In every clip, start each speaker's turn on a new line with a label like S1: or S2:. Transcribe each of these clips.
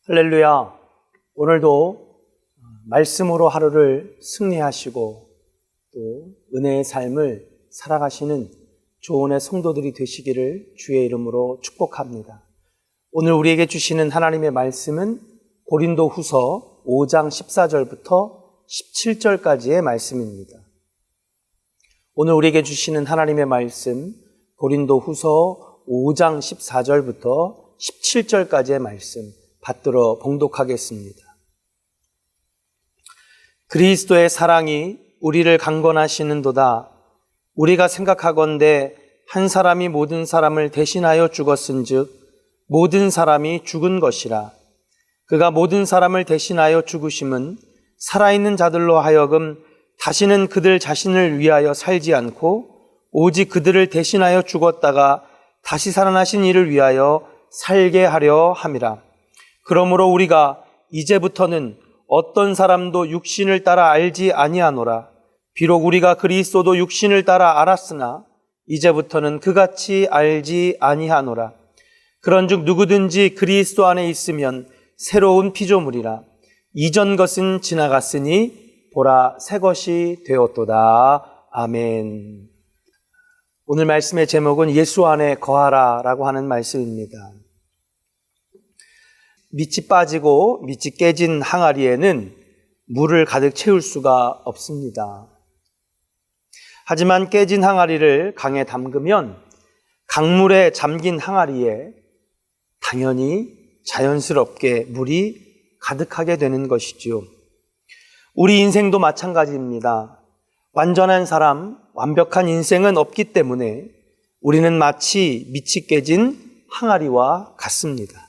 S1: 할렐루야. 오늘도 말씀으로 하루를 승리하시고 또 은혜의 삶을 살아가시는 조언의 성도들이 되시기를 주의 이름으로 축복합니다. 오늘 우리에게 주시는 하나님의 말씀은 고린도후서 5장 14절부터 17절까지의 말씀입니다. 오늘 우리에게 주시는 하나님의 말씀 고린도후서 5장 14절부터 17절까지의 말씀 받들어 봉독하겠습니다. 그리스도의 사랑이 우리를 강건하시는도다. 우리가 생각하건대 한 사람이 모든 사람을 대신하여 죽었은즉 모든 사람이 죽은 것이라. 그가 모든 사람을 대신하여 죽으심은 살아있는 자들로 하여금 다시는 그들 자신을 위하여 살지 않고 오직 그들을 대신하여 죽었다가 다시 살아나신 이를 위하여 살게 하려 함이라. 그러므로 우리가 이제부터는 어떤 사람도 육신을 따라 알지 아니하노라. 비록 우리가 그리스도도 육신을 따라 알았으나 이제부터는 그같이 알지 아니하노라. 그런즉 누구든지 그리스도 안에 있으면 새로운 피조물이라. 이전 것은 지나갔으니 보라 새 것이 되었도다. 아멘. 오늘 말씀의 제목은 예수 안에 거하라 라고 하는 말씀입니다. 밑이 빠지고 밑이 깨진 항아리에는 물을 가득 채울 수가 없습니다. 하지만 깨진 항아리를 강에 담그면 강물에 잠긴 항아리에 당연히 자연스럽게 물이 가득하게 되는 것이지요. 우리 인생도 마찬가지입니다. 완전한 사람, 완벽한 인생은 없기 때문에 우리는 마치 밑이 깨진 항아리와 같습니다.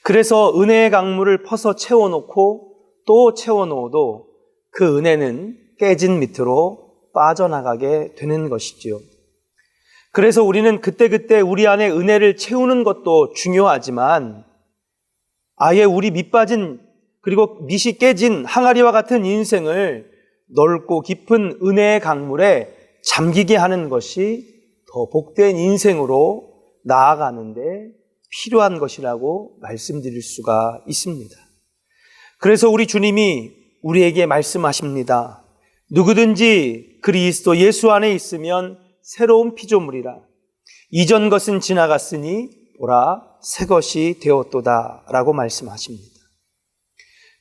S1: 그래서 은혜의 강물을 퍼서 채워놓고 또 채워놓아도 그 은혜는 깨진 밑으로 빠져나가게 되는 것이지요. 그래서 우리는 그때그때 우리 안에 은혜를 채우는 것도 중요하지만 아예 우리 밑 빠진 그리고 밑이 깨진 항아리와 같은 인생을 넓고 깊은 은혜의 강물에 잠기게 하는 것이 더 복된 인생으로 나아가는데 필요한 것이라고 말씀드릴 수가 있습니다. 그래서 우리 주님이 우리에게 말씀하십니다. 누구든지 그리스도 예수 안에 있으면 새로운 피조물이라. 이전 것은 지나갔으니 보라 새 것이 되었도다 라고 말씀하십니다.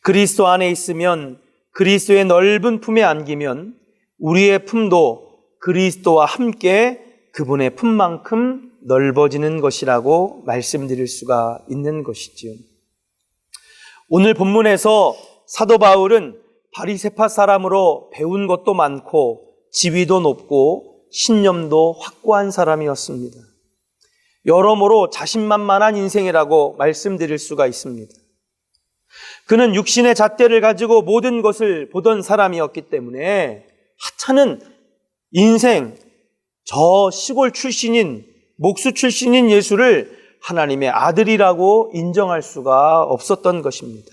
S1: 그리스도 안에 있으면 그리스도의 넓은 품에 안기면 우리의 품도 그리스도와 함께 그분의 품만큼 넓어지는 것이라고 말씀드릴 수가 있는 것이지요. 오늘 본문에서 사도 바울은 바리새파 사람으로 배운 것도 많고 지위도 높고 신념도 확고한 사람이었습니다. 여러모로 자신만만한 인생이라고 말씀드릴 수가 있습니다. 그는 육신의 잣대를 가지고 모든 것을 보던 사람이었기 때문에 하찮은 인생, 저 시골 출신인 목수 출신인 예수를 하나님의 아들이라고 인정할 수가 없었던 것입니다.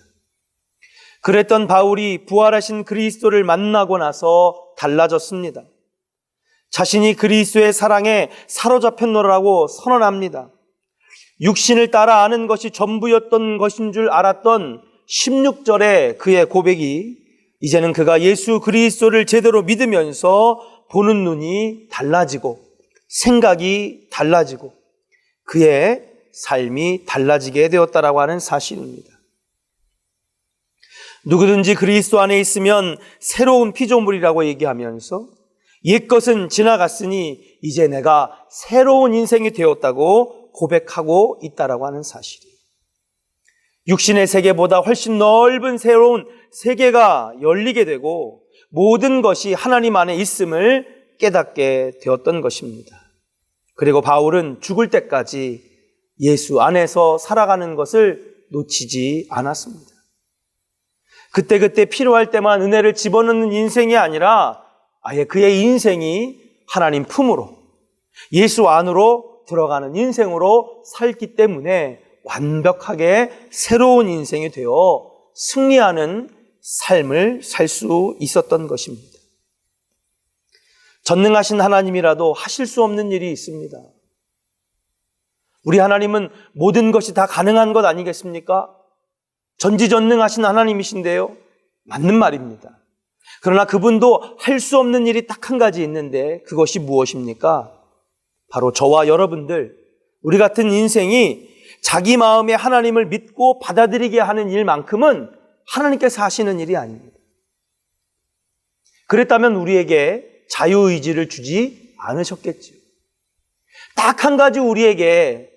S1: 그랬던 바울이 부활하신 그리스도를 만나고 나서 달라졌습니다. 자신이 그리스도의 사랑에 사로잡혔노라고 선언합니다. 육신을 따라 아는 것이 전부였던 것인 줄 알았던 16절의 그의 고백이 이제는 그가 예수 그리스도를 제대로 믿으면서 보는 눈이 달라지고 생각이 달라지고 그의 삶이 달라지게 되었다라고 하는 사실입니다. 누구든지 그리스도 안에 있으면 새로운 피조물이라고 얘기하면서 옛것은 지나갔으니 이제 내가 새로운 인생이 되었다고 고백하고 있다라고 하는 사실이에요. 육신의 세계보다 훨씬 넓은 새로운 세계가 열리게 되고 모든 것이 하나님 안에 있음을 깨닫게 되었던 것입니다. 그리고 바울은 죽을 때까지 예수 안에서 살아가는 것을 놓치지 않았습니다. 그때그때 필요할 때만 은혜를 집어넣는 인생이 아니라 아예 그의 인생이 하나님 품으로 예수 안으로 들어가는 인생으로 살기 때문에 완벽하게 새로운 인생이 되어 승리하는 삶을 살 수 있었던 것입니다. 전능하신 하나님이라도 하실 수 없는 일이 있습니다. 우리 하나님은 모든 것이 다 가능한 것 아니겠습니까? 전지전능하신 하나님이신데요. 맞는 말입니다. 그러나 그분도 할 수 없는 일이 딱 한 가지 있는데 그것이 무엇입니까? 바로 저와 여러분들, 우리 같은 인생이 자기 마음에 하나님을 믿고 받아들이게 하는 일만큼은 하나님께서 하시는 일이 아닙니다. 그랬다면 우리에게 자유의지를 주지 않으셨겠지요. 딱 한 가지 우리에게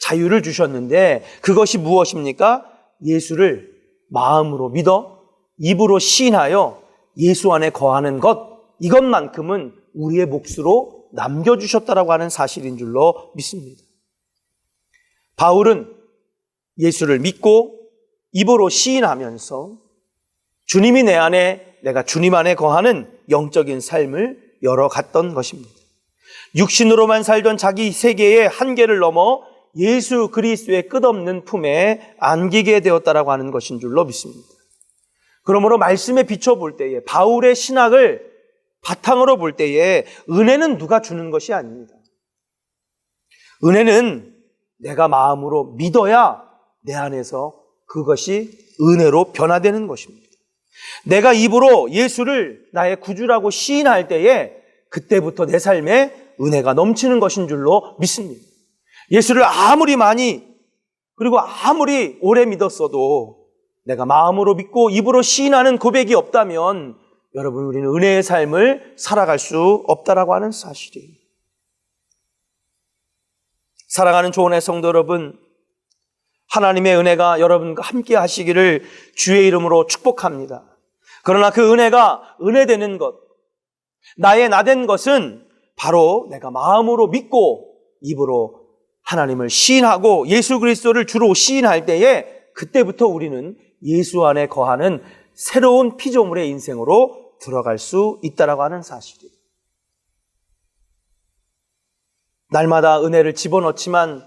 S1: 자유를 주셨는데 그것이 무엇입니까? 예수를 마음으로 믿어 입으로 시인하여 예수 안에 거하는 것, 이것만큼은 우리의 몫으로 남겨주셨다라고 하는 사실인 줄로 믿습니다. 바울은 예수를 믿고 입으로 시인하면서 주님이 내 안에, 내가 주님 안에 거하는 영적인 삶을 열어갔던 것입니다. 육신으로만 살던 자기 세계의 한계를 넘어 예수 그리스도의 끝없는 품에 안기게 되었다라고 하는 것인 줄로 믿습니다. 그러므로 말씀에 비춰볼 때에, 바울의 신학을 바탕으로 볼 때에 은혜는 누가 주는 것이 아닙니다. 은혜는 내가 마음으로 믿어야 내 안에서 그것이 은혜로 변화되는 것입니다. 내가 입으로 예수를 나의 구주라고 시인할 때에 그때부터 내 삶에 은혜가 넘치는 것인 줄로 믿습니다. 예수를 아무리 많이 그리고 아무리 오래 믿었어도 내가 마음으로 믿고 입으로 시인하는 고백이 없다면 여러분, 우리는 은혜의 삶을 살아갈 수 없다라고 하는 사실이에요. 사랑하는 조은의 성도 여러분, 하나님의 은혜가 여러분과 함께 하시기를 주의 이름으로 축복합니다. 그러나 그 은혜가 은혜되는 것, 나의 나된 것은 바로 내가 마음으로 믿고 입으로 하나님을 시인하고 예수 그리스도를 주로 시인할 때에 그때부터 우리는 예수 안에 거하는 새로운 피조물의 인생으로 들어갈 수 있다라고 하는 사실이에요. 날마다 은혜를 집어넣지만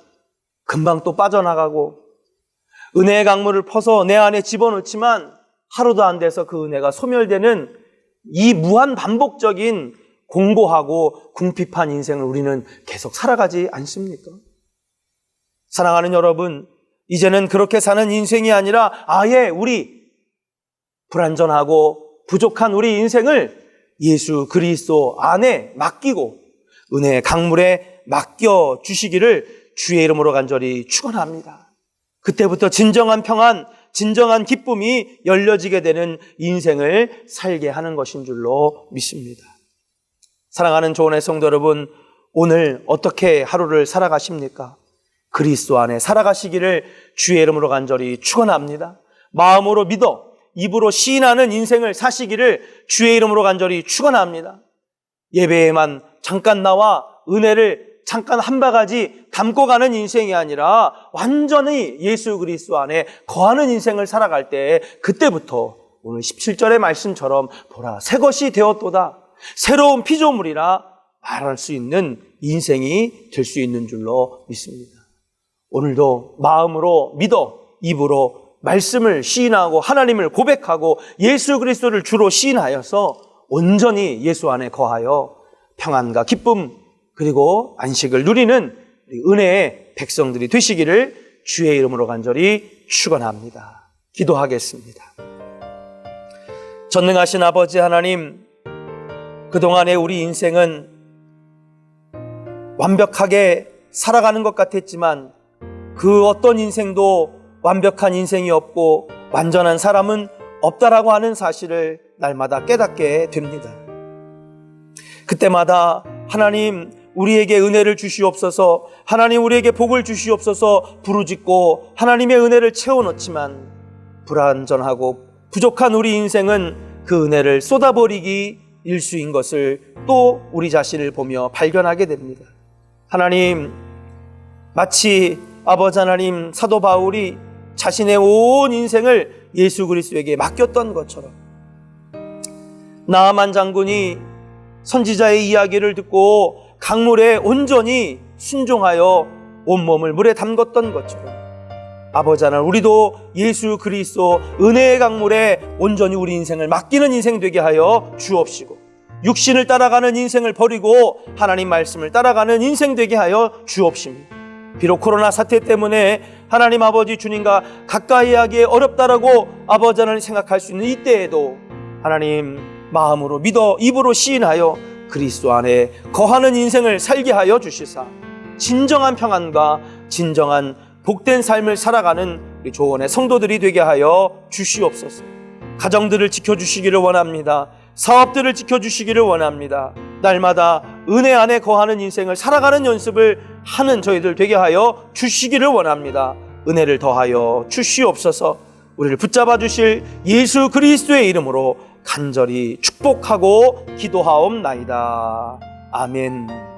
S1: 금방 또 빠져나가고, 은혜의 강물을 퍼서 내 안에 집어넣지만 하루도 안 돼서 그 은혜가 소멸되는 이 무한 반복적인 공고하고 궁핍한 인생을 우리는 계속 살아가지 않습니까? 사랑하는 여러분, 이제는 그렇게 사는 인생이 아니라 아예 우리 불완전하고 부족한 우리 인생을 예수 그리스도 안에 맡기고 은혜의 강물에 맡겨 주시기를 주의 이름으로 간절히 축원합니다. 그때부터 진정한 평안, 진정한 기쁨이 열려지게 되는 인생을 살게 하는 것인 줄로 믿습니다. 사랑하는 조은의 성도 여러분, 오늘 어떻게 하루를 살아가십니까? 그리스도 안에 살아가시기를 주의 이름으로 간절히 축원합니다. 마음으로 믿어 입으로 시인하는 인생을 사시기를 주의 이름으로 간절히 축원합니다. 예배에만 잠깐 나와 은혜를 잠깐 한 바가지 담고 가는 인생이 아니라 완전히 예수 그리스도 안에 거하는 인생을 살아갈 때 그때부터 오늘 17절의 말씀처럼 보라 새 것이 되었도다, 새로운 피조물이라 말할 수 있는 인생이 될 수 있는 줄로 믿습니다. 오늘도 마음으로 믿어 입으로 말씀을 시인하고 하나님을 고백하고 예수 그리스도를 주로 시인하여서 온전히 예수 안에 거하여 평안과 기쁨 그리고 안식을 누리는 은혜의 백성들이 되시기를 주의 이름으로 간절히 축원합니다. 기도하겠습니다. 전능하신 아버지 하나님, 그동안의 우리 인생은 완벽하게 살아가는 것 같았지만 그 어떤 인생도 완벽한 인생이 없고 완전한 사람은 없다라고 하는 사실을 날마다 깨닫게 됩니다. 그때마다 하나님 우리에게 은혜를 주시옵소서, 하나님 우리에게 복을 주시옵소서 부르짖고 하나님의 은혜를 채워넣지만 불완전하고 부족한 우리 인생은 그 은혜를 쏟아버리기 일수인 것을 또 우리 자신을 보며 발견하게 됩니다. 하나님, 마치 아버지 하나님 사도 바울이 자신의 온 인생을 예수 그리스도에게 맡겼던 것처럼 나아만 장군이 선지자의 이야기를 듣고 강물에 온전히 순종하여 온몸을 물에 담궜던 것처럼 아버지 하나님, 우리도 예수 그리스도 은혜의 강물에 온전히 우리 인생을 맡기는 인생 되게 하여 주옵시고 육신을 따라가는 인생을 버리고 하나님 말씀을 따라가는 인생 되게 하여 주옵시며 비록 코로나 사태 때문에 하나님 아버지 주님과 가까이 하기에 어렵다라고 아버지 하나님 생각할 수 있는 이때에도 하나님 마음으로 믿어 입으로 시인하여 그리스도 안에 거하는 인생을 살게 하여 주시사 진정한 평안과 진정한 복된 삶을 살아가는 우리 조원의 성도들이 되게 하여 주시옵소서. 가정들을 지켜주시기를 원합니다. 사업들을 지켜주시기를 원합니다. 날마다 은혜 안에 거하는 인생을 살아가는 연습을 하는 저희들 되게 하여 주시기를 원합니다. 은혜를 더하여 주시옵소서. 우리를 붙잡아 주실 예수 그리스도의 이름으로 간절히 축복하고 기도하옵나이다. 아멘.